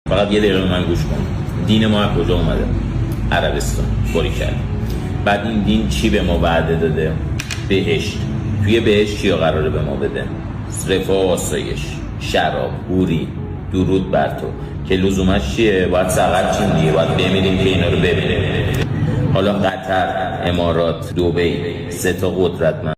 فقط یه دقیقه من گوش کن. دین ما از کجا اومده؟ عربستان. باریکلا. بعد این دین چی به ما وعده داده؟ بهشت. توی بهشت چی قراره به ما بده؟ رفاه و آسایش، شراب، حوری، درود بر تو که لزومش چیه؟ باید سقط چیم دیگه، باید بمیریم که اینا رو ببینیم. حالا قطر، امارات، دبی، 3 تا قدرتمند